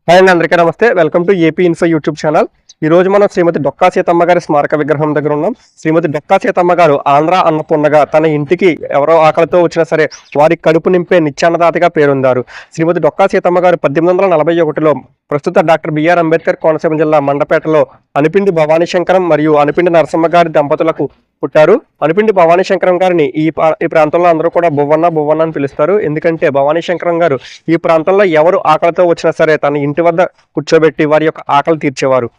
Hi అండి, అందరికీ నమస్తే. Welcome to AP info YouTube channel. ఈ రోజు మనం శ్రీమతి డొక్కా సీతమ్మ గారి స్మారక విగ్రహం దగ్గర ఉన్నాం. శ్రీమతి డొక్కా సీతమ్మ గారు ఆంధ్ర అన్నపూర్ణగా తన ఇంటికి ఎవరో ఆకలితో వచ్చినా సరే వారి కడుపు నింపే నిత్యాన్నదాతగా పేరొందారు. శ్రీమతి డొక్కా సీతమ్మ గారు 1841లో ప్రస్తుత డాక్టర్ బిఆర్ అంబేద్కర్ కోనసీమ జిల్లా మండపేటలో అనిపిండి భవానీ శంకరం మరియు అనిపిండి నరసమ్మ గారి దంపతులకు పుట్టారు. అనిపిండి భవానీ శంకరం గారిని ఈ ప్రాంతంలో అందరూ కూడా బువ్వన్న అని పిలుస్తారు. ఎందుకంటే భవానీ శంకరం గారు ఈ ప్రాంతంలో ఎవరు ఆకలితో వచ్చినా సరే తన ఇంటి వద్ద కూర్చోబెట్టి వారి యొక్క ఆకలి తీర్చేవారు.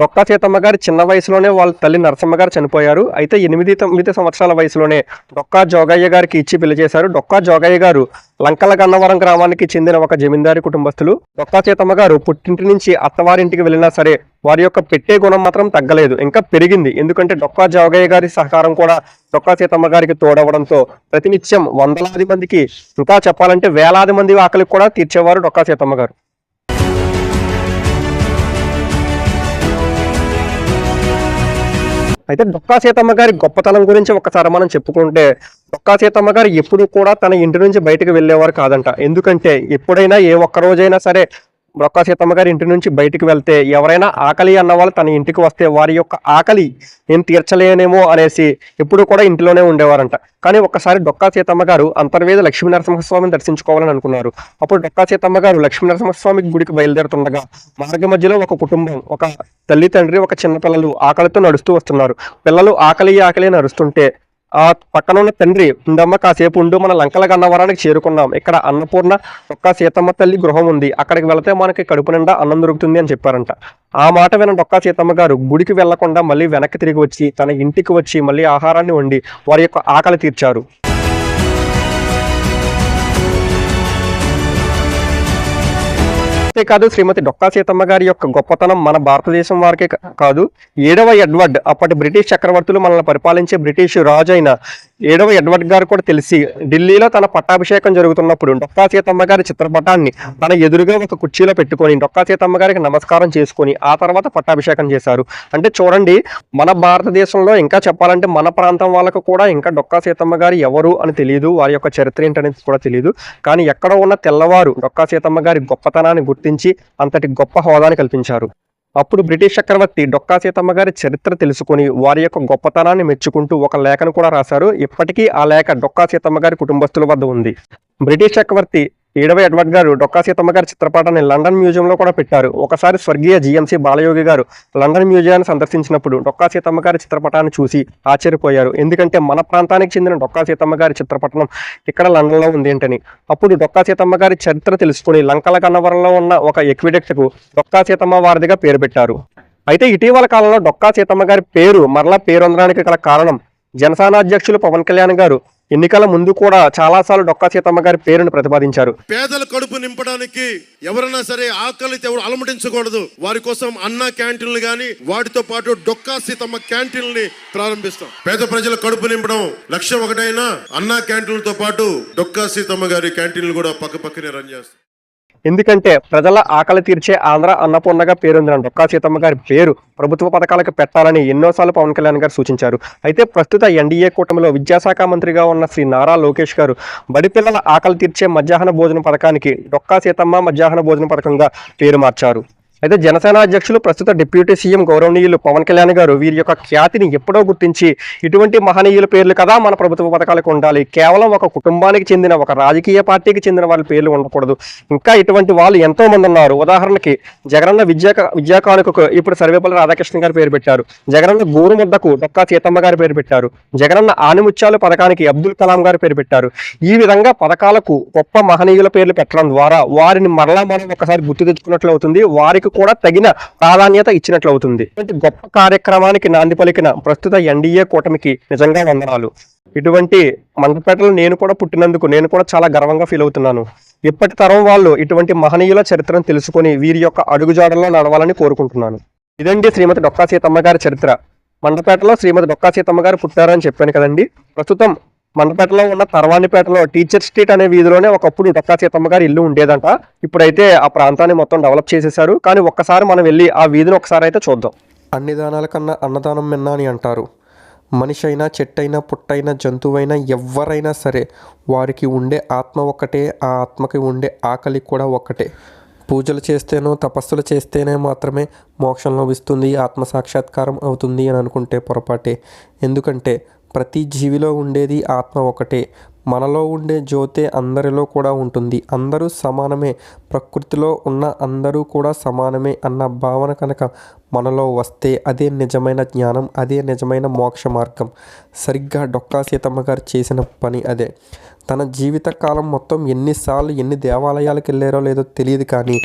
డొక్కా సీతమ్మ గారి చిన్న వయసులోనే వాళ్ళ తల్లి నరసమ్మ గారు చనిపోయారు. అయితే 8-9 సంవత్సరాల వయసులోనే డొక్కా జోగయ్య గారికి ఇచ్చి పెళ్లి చేశారు. డొక్కా జోగయ్య గారు లంకల గన్నవరం గ్రామానికి చెందిన ఒక జమీందారి కుటుంబస్తులు. డొక్కా సీతమ్మ గారు పుట్టింటి నుంచి అత్తవారింటికి వెళ్ళినా సరే వారి యొక్క పెట్టే గుణం మాత్రం తగ్గలేదు, ఇంకా పెరిగింది. ఎందుకంటే డొక్కా జోగయ్య గారి సహకారం కూడా డొక్కా సీతమ్మ గారికి తోడవడంతో ప్రతినిత్యం వందలాది మందికి, ఇంకా చెప్పాలంటే వేలాది మంది ఆకలికి కూడా తీర్చేవారు డొక్కా సీతమ్మ గారు. అయితే డొక్కా సీతమ్మ గారి గొప్పతనం గురించి ఒకసారి మనం చెప్పుకుంటే, డొక్కా సీతమ్మ గారు ఎప్పుడు కూడా తన ఇంటి నుంచి బయటకు వెళ్ళేవారు కాదంట. ఎందుకంటే ఎప్పుడైనా ఏ ఒక్క రోజైనా సరే డొక్కా సీతమ్మ గారి ఇంటి నుంచి బయటికి వెళ్తే ఎవరైనా ఆకలి అన్న వాళ్ళు తన ఇంటికి వస్తే వారి యొక్క ఆకలి నేను తీర్చలేనేమో అనేసి ఎప్పుడు కూడా ఇంటిలోనే ఉండేవారంట. కానీ ఒక్కసారి డొక్కా సీతమ్మ గారు అంతర్వేది లక్ష్మీ నరసింహస్వామిని దర్శించుకోవాలని అనుకున్నారు. అప్పుడు డొక్కా సీతమ్మ గారు లక్ష్మీ నరసింహస్వామి గుడికి బయలుదేరుతుండగా మార్గ మధ్యలో ఒక కుటుంబం, ఒక తల్లి తండ్రి, ఒక చిన్న పిల్లలు ఆకలితో నడుస్తూ వస్తున్నారు. పిల్లలు ఆకలి నడుస్తుంటే ఆ పక్కన ఉన్న తండ్రి, ఉండమ్మ కాసేపు ఉండు, మన లంకల గన్నవరానికి చేరుకున్నాం, ఇక్కడ అన్నపూర్ణ డొక్కా సీతమ్మ తల్లి గృహం ఉంది, అక్కడికి వెళితే మనకి కడుపు నిండా అన్నం దొరుకుతుంది అని చెప్పారంట. ఆ మాట విన్న డొక్కా సీతమ్మ గారు గుడికి వెళ్లకుండా మళ్ళీ వెనక్కి తిరిగి వచ్చి తన ఇంటికి వచ్చి మళ్ళీ ఆహారాన్ని వండి వారి యొక్క ఆకలి తీర్చారు. అంతేకాదు శ్రీమతి డొక్కా సీతమ్మ గారి యొక్క గొప్పతనం మన భారతదేశం వారికే కాదు, 7వ ఎడ్వర్డ్, అప్పటి బ్రిటిష్ చక్రవర్తులు మనల్ని పరిపాలించే బ్రిటిష్ రాజు అయిన 7వ ఎడ్వర్డ్ గారు కూడా తెలిసి ఢిల్లీలో తన పట్టాభిషేకం జరుగుతున్నప్పుడు డొక్కా సీతమ్మ గారి చిత్రపటాన్ని తన ఎదురుగా ఒక కుర్చీలో పెట్టుకొని డొక్కా సీతమ్మ గారికి నమస్కారం చేసుకొని ఆ తర్వాత పట్టాభిషేకం చేశారు. అంటే చూడండి, మన భారతదేశంలో ఇంకా చెప్పాలంటే మన ప్రాంతం వాళ్ళకు కూడా ఇంకా డొక్కా సీతమ్మ గారు ఎవరు అని తెలియదు, వారి యొక్క చరిత్ర ఏంటనేది కూడా తెలియదు. కానీ ఎక్కడో ఉన్న తెల్లవారు డొక్కా సీతమ్మ గారి గొప్పతనాన్ని గుర్తించి అంతటి గొప్ప హోదాని కల్పించారు. అప్పుడు బ్రిటిష్ చక్రవర్తి డొక్కా సీతమ్మ గారి చరిత్ర తెలుసుకుని వారి యొక్క గొప్పతనాన్ని మెచ్చుకుంటూ ఒక లేఖను కూడా రాశారు. ఇప్పటికీ ఆ లేఖ డొక్కా సీతమ్మ గారి కుటుంబస్తుల వద్ద ఉంది. బ్రిటిష్ చక్రవర్తి 7వ ఎడ్వర్డ్ గారు డొక్కా సీతమ్మ గారి చిత్రపటాన్ని లండన్ మ్యూజియంలో కూడా పెట్టారు. ఒకసారి స్వర్గీయ జిఎంసి బాలయోగి గారు లండన్ మ్యూజియాన్ని సందర్శించినప్పుడు డొక్కా సీతమ్మ గారి చిత్రపటాన్ని చూసి ఆశ్చర్యపోయారు. ఎందుకంటే మన ప్రాంతానికి చెందిన డొక్కా సీతమ్మ గారి చిత్రపటం ఇక్కడ లండన్లో ఉంది ఏంటని. అప్పుడు డొక్కా సీతమ్మ గారి చరిత్ర తెలుసుకుని లంకల గన్నవరంలో ఉన్న ఒక ఎక్విడక్ట్కు డొక్కా సీతమ్మ వారిదిగా పేరు పెట్టారు. అయితే ఇటీవల కాలంలో డొక్కా సీతమ్మ గారి పేరు మరలా పేరొందడానికి గల కారణం, జనసేన అధ్యక్షులు పవన్ కళ్యాణ్ గారు ఎన్నికల ముందు కూడా చాలాసార్లు డొక్కా సీతమ్మ గారి పేరును ప్రతిపాదించారు. పేదల కడుపు నింపడానికి ఎవరైనా సరే ఆకలితో ఎవరు అలమటించకూడదు, వారి కోసం అన్న క్యాంటీన్లు గాని వాటితో పాటు డొక్కా సీతమ్మ క్యాంటీన్లని ప్రారంభిస్తాం. పేద ప్రజల కడుపు నింపడం లక్ష్యం ఒకటైనా అన్న క్యాంటీన్లతో పాటు డొక్కా సీతమ్మ గారి క్యాంటీన్లు కూడా పక్కనే రన్ చేస్తాం. ఎందుకంటే ప్రజల ఆకలి తీర్చే ఆంధ్ర అన్నపూర్ణగా పేరొందిన డొక్కా సీతమ్మ గారి పేరు ప్రభుత్వ పథకాలకు పెట్టాలని ఎన్నోసార్లు పవన్ కళ్యాణ్ గారు సూచించారు. అయితే ప్రస్తుత ఎన్డీఏ కూటమిలో విద్యాశాఖ మంత్రిగా ఉన్న శ్రీ నారా లోకేష్ గారు బడిపిల్లల ఆకలి తీర్చే మధ్యాహ్న భోజన పథకానికి డొక్కా సీతమ్మ మధ్యాహ్న భోజన పథకంగా పేరు మార్చారు. అయితే జనసేన అధ్యక్షులు ప్రస్తుత డిప్యూటీ సీఎం గౌరవనీయులు పవన్ కళ్యాణ్ గారు వీరి యొక్క ఖ్యాతిని ఎప్పుడో గుర్తించి ఇటువంటి మహనీయుల పేర్లు కదా మన ప్రభుత్వ పథకాలకు ఉండాలి, కేవలం ఒక కుటుంబానికి చెందిన ఒక రాజకీయ పార్టీకి చెందిన వాళ్ళ పేర్లు ఉండకూడదు, ఇంకా ఇటువంటి వాళ్ళు ఎంతో మంది ఉన్నారు. ఉదాహరణకి జగనన్న విద్యా కానుకకు ఇప్పుడు సర్వేపల్లి రాధాకృష్ణ గారి పేరు పెట్టారు, జగనన్న గోరు ముద్దకు డొక్కా సీతమ్మ గారి పేరు పెట్టారు, జగనన్న ఆనిముత్యాలు పథకానికి అబ్దుల్ కలాం గారి పేరు పెట్టారు. ఈ విధంగా పథకాలకు గొప్ప మహనీయుల పేర్లు పెట్టడం ద్వారా వారిని మరలా మనం ఒకసారి గుర్తు తెచ్చుకున్నట్లు అవుతుంది, వారికి కూడా తగిన ప్రాధాన్యత ఇచ్చినట్లు అవుతుంది. ఇటువంటి గొప్ప కార్యక్రమానికి నాంది పలికిన ప్రస్తుత ఎన్డీఏ కూటమికి నిజంగా వందనాలు. ఇటువంటి మండపేటలో నేను కూడా పుట్టినందుకు నేను కూడా చాలా గర్వంగా ఫీల్ అవుతున్నాను. ఇప్పటి తరం వాళ్ళు ఇటువంటి మహనీయుల చరిత్రను తెలుసుకొని వీరి యొక్క అడుగుజాడల్లో నడవాలని కోరుకుంటున్నాను. ఇదండి శ్రీమతి డొక్కా సీతమ్మ గారి చరిత్ర. మండపేటలో శ్రీమతి డొక్కా సీతమ్మ గారు పుట్టారని చెప్పాను కదండి. ప్రస్తుతం మండపేటలో ఉన్న తర్వానిపేటలో టీచర్ స్ట్రీట్ అనే వీధిలోనే ఒకప్పుడు డొక్కా సీతమ్మ గారి ఇల్లు ఉండేదంట. ఇప్పుడైతే ఆ ప్రాంతాన్ని మొత్తం డెవలప్ చేసేసారు. కానీ ఒక్కసారి మనం వెళ్ళి ఆ వీధిని ఒకసారి అయితే చూద్దాం. అన్ని దానాల కన్నా అన్నదానం మిన్నా అని అంటారు. మనిషి అయినా, చెట్టైనా, పుట్టైనా, జంతువైనా, ఎవరైనా సరే వారికి ఉండే ఆత్మ ఒక్కటే, ఆ ఆత్మకి ఉండే ఆకలి కూడా ఒక్కటే. పూజలు చేస్తేనో తపస్సులు చేస్తేనే మాత్రమే మోక్షం లభిస్తుంది, ఆత్మసాక్షాత్కారం అవుతుంది అని అనుకుంటే పొరపాటే. ఎందుకంటే ప్రతి జీవిలో ఉండేది ఆత్మ ఒకటే. మనలో ఉండే జ్యోతే అందరిలో కూడా ఉంటుంది. అందరూ సమానమే, ప్రకృతిలో ఉన్న అందరూ కూడా సమానమే అన్న భావన కనుక మనలో వస్తే అదే నిజమైన జ్ఞానం, అదే నిజమైన మోక్ష మార్గం. సరిగ్గా డొక్కా సీతమ్మ గారు చేసిన పని అదే. తన జీవిత కాలం మొత్తం ఎన్నిసార్లు ఎన్ని దేవాలయాలకు వెళ్ళారో లేదో తెలియదు, కానీ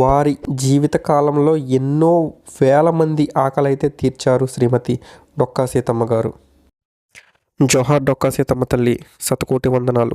వారి జీవిత కాలంలో ఎన్నో వేల మంది ఆకలి అయితే తీర్చారు శ్రీమతి డొక్కా సీతమ్మ గారు. జోహార్ డొక్కా సీతమ్మ తల్లి, శతకోటి వందనాలు.